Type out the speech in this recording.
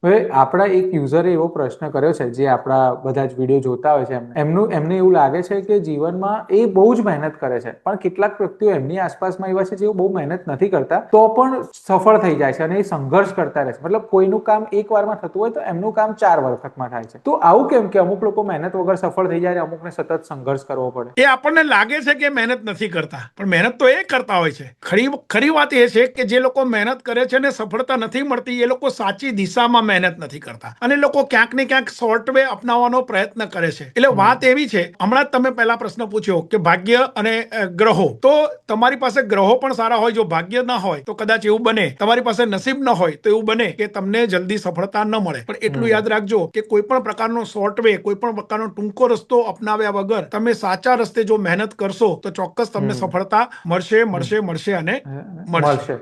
હવે આપણા એક યુઝરે એવો પ્રશ્ન કર્યો છે જે આપણા બધા જ વિડીયો જોતા હોય છે એમને એવું લાગે છે કે જીવનમાં એ બહુ જ મહેનત કરે છે પણ કેટલાક વ્યક્તિઓ એમની આસપાસમાં એવા છે જેઓ બહુ મહેનત નથી કરતા તો પણ સફળ થઈ જાય છે અને એ સંઘર્ષ કરતા રહે છે. મતલબ કોઈનું કામ એક વારમાં થતું હોય તો એમનું કામ 4 વખતમાં થાય છે. તો આવું કેમ કે અમુક લોકો મહેનત વગર સફળ થઈ જાય અમુકને સતત સંઘર્ષ કરવો પડે? એ આપણને લાગે છે કે મહેનત નથી કરતા, પણ મહેનત તો એ કરતા હોય છે. ખરી વાત એ છે કે જે લોકો મહેનત કરે છે ને સફળતા નથી મળતી એ લોકો સાચી દિશામાં મહેનત નથી કરતા અને લોકો ક્યાંક ને ક્યાંક શોર્ટ વે અપનાવવાનો પ્રયત્ન કરે છે. એટલે વાત એવી છે, હમણાં જ તમે પહેલા પ્રશ્ન પૂછ્યો કે ભાગ્ય અને ગ્રહો, તો તમારી પાસે ગ્રહો પણ સારા હોય, જો ભાગ્ય ના હોય તો કદાચ એવું બને, તમારી પાસે નસીબ ન હોય તો એવું બને કે તમને જલ્દી સફળતા ન મળે. પણ એટલું યાદ રાખજો કે કોઈ પણ પ્રકારનો શોર્ટ વે, કોઈ પણ પ્રકારનો ટૂંકો રસ્તો અપનાવ્યા વગર તમે સાચા રસ્તે જો મહેનત કરશો તો ચોક્કસ તમને સફળતા મળશે અને મળશે. મળશે.